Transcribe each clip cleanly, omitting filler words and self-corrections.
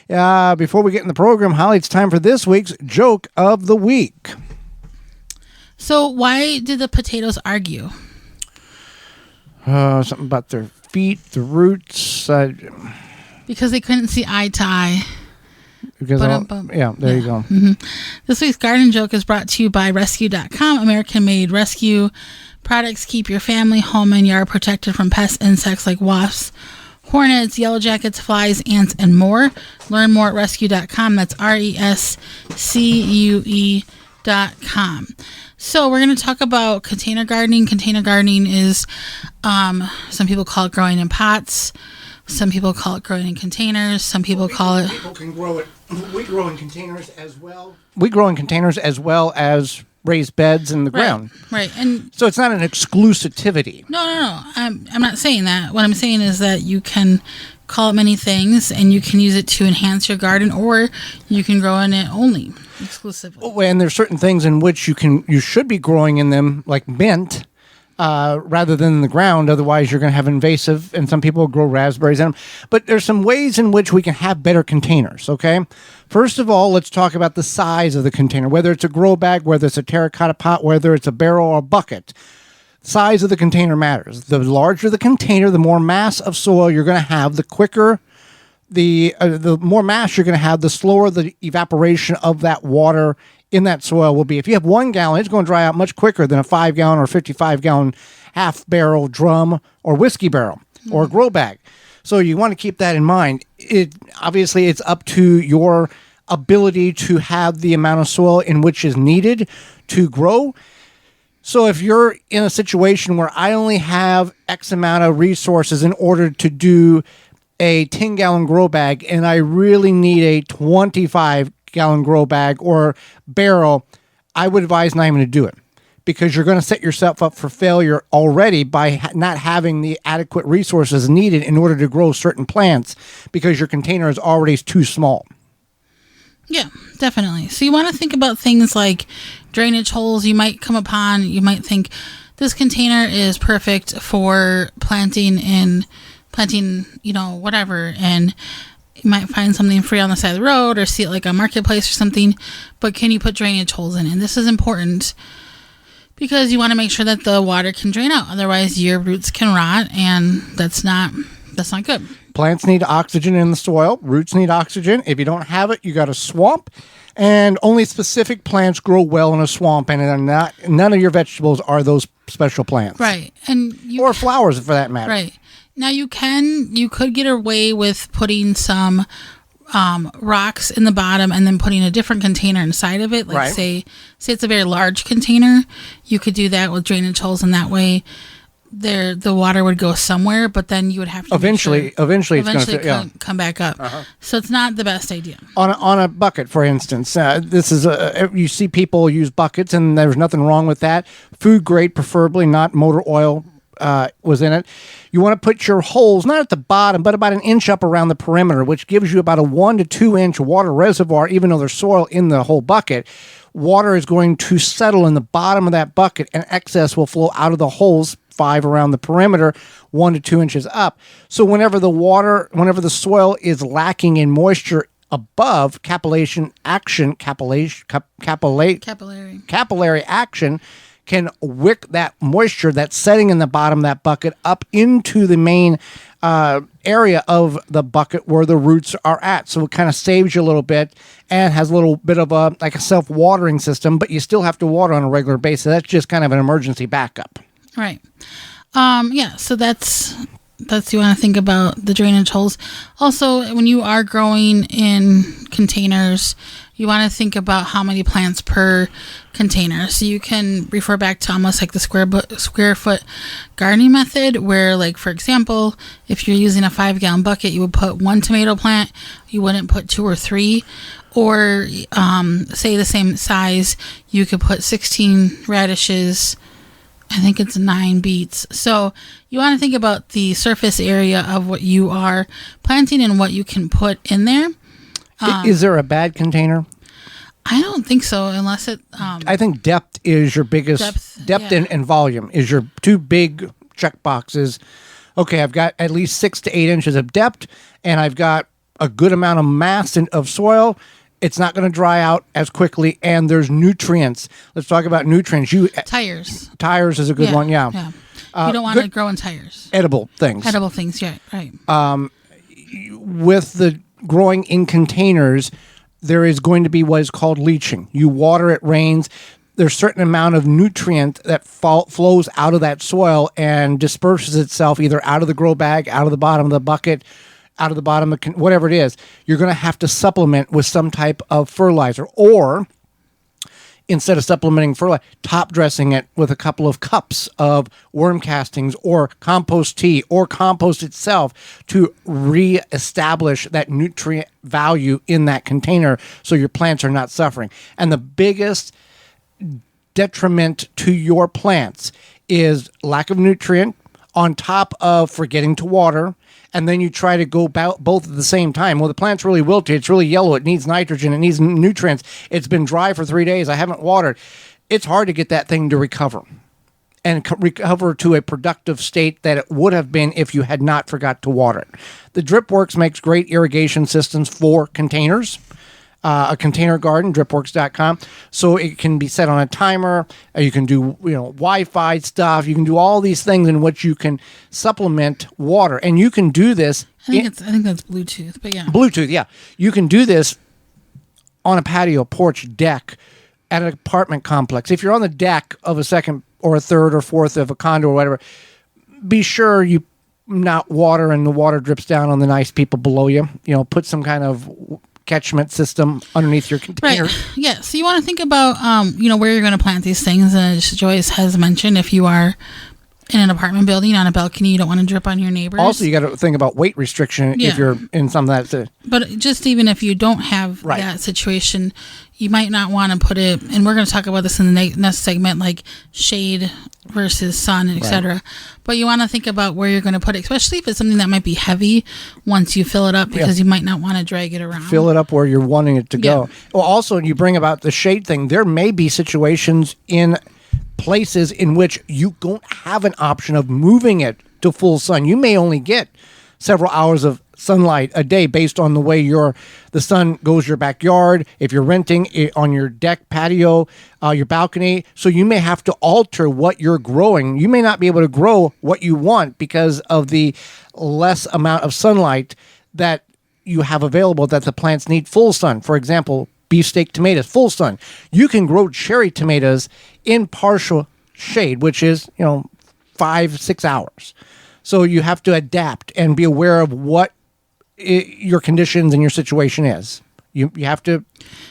Before we get in the program, Holly, it's time for this week's Joke of the Week. So why did the potatoes argue? Something about their feet, the roots. Because they couldn't see eye to eye. There you go. Mm-hmm. This week's garden joke is brought to you by Rescue.com. American-made rescue products keep your family, home, and yard protected from pests, insects like wasps, hornets, yellow jackets, flies, ants, and more. Learn more at Rescue.com. That's RESCUE.com. So we're going to talk about container gardening. Container gardening is, some people call it growing in pots. Some people call it growing in containers. Some people call it... People can grow it. We grow in containers as well. We grow in containers as well as raised beds in the ground. Right. And so it's not an exclusivity. No. I'm not saying that. What I'm saying is that you can call it many things, and you can use it to enhance your garden, or you can grow in it only exclusively. And there's certain things in which you should be growing in them, like mint, rather than in the ground. Otherwise, you're going to have invasive, and some people grow raspberries in them. But there's some ways in which we can have better containers, okay? First of all, let's talk about the size of the container, whether it's a grow bag, whether it's a terracotta pot, whether it's a barrel or a bucket. Size of the container matters. The larger the container, the more mass of soil you're going to have, the quicker the more mass you're going to have, the slower the evaporation of that water in that soil will be. If you have 1 gallon, it's going to dry out much quicker than a 5-gallon or 55-gallon half-barrel drum or whiskey barrel or grow bag. So you want to keep that in mind. Obviously, it's up to your ability to have the amount of soil in which is needed to grow. So if you're in a situation where I only have X amount of resources in order to do a 10-gallon grow bag, and I really need a 25-gallon grow bag or barrel, I would advise not even to do it, because you're going to set yourself up for failure already by not having the adequate resources needed in order to grow certain plants, because your container is already too small. Yeah, definitely. So you want to think about things like drainage holes you might come upon. You might think this container is perfect for planting, whatever, and you might find something free on the side of the road or see it like a marketplace or something, but can you put drainage holes in it? And this is important because you want to make sure that the water can drain out. Otherwise, your roots can rot, and that's not good. Plants need oxygen in the soil. Roots need oxygen. If you don't have it, you got a swamp. And only specific plants grow well in a swamp, and none of your vegetables are those special plants. Right. Or flowers, for that matter. Right. Now you could get away with putting some rocks in the bottom and then putting a different container inside of it. Like right. say it's a very large container. You could do that with drainage holes, and that way the water would go somewhere, but then you would have to eventually it's going to come back up. So it's not the best idea. On a bucket, for instance, this is you see people use buckets, and there's nothing wrong with that. Food grade, preferably, not motor oil was in it. You want to put your holes not at the bottom, but about an inch up around the perimeter, which gives you about a 1 to 2 inch water reservoir. Even though there's soil in the whole bucket, water is going to settle in the bottom of that bucket, and excess will flow out of the holes 5 around the perimeter, 1 to 2 inches up. So whenever the soil is lacking in moisture above, capillary action can wick that moisture that's setting in the bottom of that bucket up into the main area of the bucket where the roots are at. So it kind of saves you a little bit and has a little bit of a self-watering system, but you still have to water on a regular basis. That's just kind of an emergency backup. Right. So that's you want to think about the drainage holes. Also, when you are growing in containers, you want to think about how many plants per container. So you can refer back to almost like the square foot gardening method, where, like, for example, if you're using a 5-gallon bucket, you would put 1 tomato plant. You wouldn't put 2 or 3. Or say the same size, you could put 16 radishes. I think it's 9 beets. So you want to think about the surface area of what you are planting and what you can put in there. Is there a bad container? I don't think so, unless it... I think depth is your biggest... Depth and volume is your 2 big check boxes. Okay, I've got at least 6 to 8 inches of depth, and I've got a good amount of mass of soil, it's not going to dry out as quickly, and there's nutrients. Let's talk about nutrients. Tires is a good one, yeah. You don't want to grow in tires. Edible things. Yeah, right. With the growing in containers, there is going to be what is called leaching. You water, it rains. There's a certain amount of nutrient that flows out of that soil and disperses itself either out of the grow bag, out of the bottom of the bucket, out of the bottom of whatever it is. You're going to have to supplement with some type of fertilizer, or instead of supplementing fertilizer, top dressing it with a couple of cups of worm castings or compost tea or compost itself to reestablish that nutrient value in that container so your plants are not suffering. And the biggest detriment to your plants is lack of nutrient on top of forgetting to water, and then you try to go both at the same time. Well, the plant's really wilted. It's really yellow. It needs nitrogen. It needs nutrients. It's been dry for 3 days. I haven't watered. It's hard to get that thing to recover and recover to a productive state that it would have been if you had not forgot to water it. The DripWorks makes great irrigation systems for containers. A container garden, dripworks.com. So it can be set on a timer. You can do, Wi-Fi stuff. You can do all these things in which you can supplement water. And you can do this. I think that's Bluetooth, but yeah. Bluetooth, yeah. You can do this on a patio, porch, deck, at an apartment complex. If you're on the deck of a second or a third or fourth of a condo or whatever, be sure you not water and the water drips down on the nice people below you. Put some kind of catchment system underneath your container. Right. Yeah. So you want to think about, where you're going to plant these things. And as Joyce has mentioned, if you are in an apartment building on a balcony, you don't want to drip on your neighbors. Also, you got to think about weight restriction if you're in some of that. But just even if you don't have that situation, you might not want to put it, and we're going to talk about this in the next segment, like shade versus sun, etc. But you want to think about where you're going to put it, especially if it's something that might be heavy once you fill it up, because you might not want to drag it around. Fill it up where you're wanting it to go. Well, also, you bring about the shade thing. There may be situations in places in which you don't have an option of moving it to full sun. You may only get several hours of sunlight a day based on the way the sun goes your backyard, if you're renting it on your deck, patio, your balcony. So you may have to alter what you're growing. You may not be able to grow what you want because of the less amount of sunlight that you have available that the plants need full sun. For example, beefsteak tomatoes, full sun. You can grow cherry tomatoes in partial shade, which is, 5-6 hours. So you have to adapt and be aware of what your conditions and your situation is. You have to.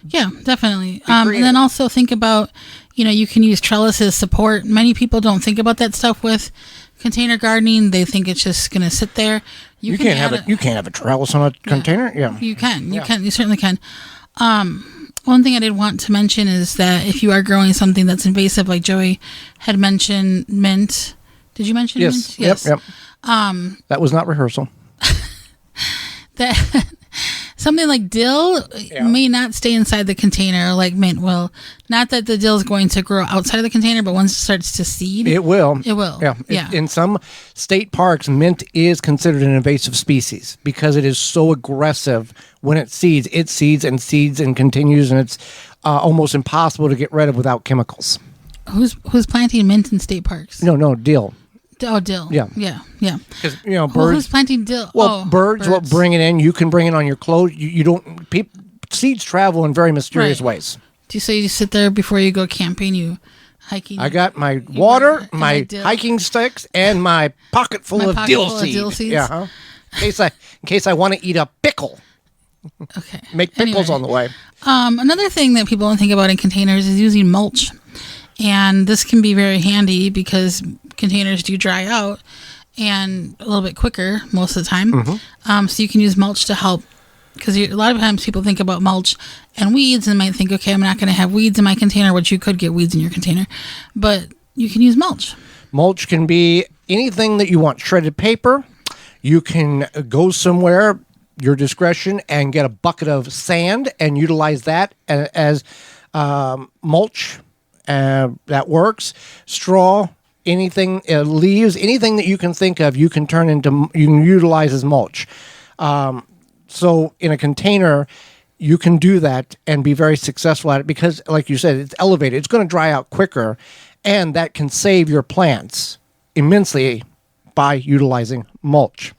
Yeah, definitely. And then also think about, you can use trellises support. Many people don't think about that stuff with container gardening. They think it's just going to sit there. You can't have a trellis on a container. Yeah, you can. You certainly can. One thing I did want to mention is that if you are growing something that's invasive, like Joey had mentioned, mint. Did you mention mint? Yes. Yep. That was not rehearsal. That something like dill may not stay inside the container like mint will. Not that the dill is going to grow outside of the container, but once it starts to seed, it will. Yeah. In some state parks, mint is considered an invasive species because it is so aggressive when it seeds. It seeds and continues, and it's almost impossible to get rid of without chemicals. Who's planting mint in state parks? No, dill. Oh, dill. Yeah. Because birds. Who's planting dill? Well, birds will bring it in. You can bring it on your clothes. You don't. Seeds travel in very mysterious ways. Do you say you sit there before you go camping? You hiking? I got my water, my hiking sticks, and my pocket full of dill seeds. Yeah. In case I want to eat a pickle. Okay. Make pickles on the way. Another thing that people don't think about in containers is using mulch. And this can be very handy because containers do dry out and a little bit quicker most of the time. Mm-hmm. So you can use mulch to help, because a lot of times people think about mulch and weeds and might think, okay, I'm not going to have weeds in my container, which you could get weeds in your container, but you can use mulch. Mulch can be anything that you want. Shredded paper. You can go somewhere, your discretion, and get a bucket of sand and utilize that as mulch. That works. Straw, anything, leaves, anything that you can think of, you can utilize as mulch. So in a container, you can do that and be very successful at it because, like you said, it's elevated. It's going to dry out quicker, and that can save your plants immensely by utilizing mulch.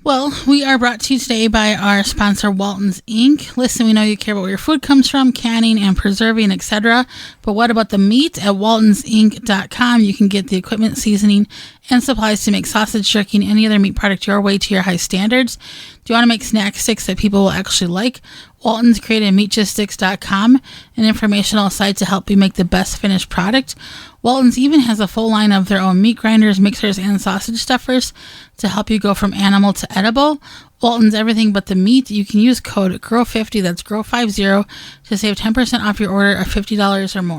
Well, we are brought to you today by our sponsor, Walton's Inc. Listen, we know you care about where your food comes from, canning and preserving, etc. But what about the meat? At waltonsinc.com, you can get the equipment, seasoning, and supplies to make sausage, jerky, and any other meat product your way to your high standards. Do you want to make snack sticks that people will actually like? Walton's created meatgistics.com, an informational site to help you make the best finished product. Walton's even has a full line of their own meat grinders, mixers, and sausage stuffers to help you go from animal to edible. Walton's everything but the meat. You can use code GROW50, that's GROW50, to save 10% off your order of $50 or more.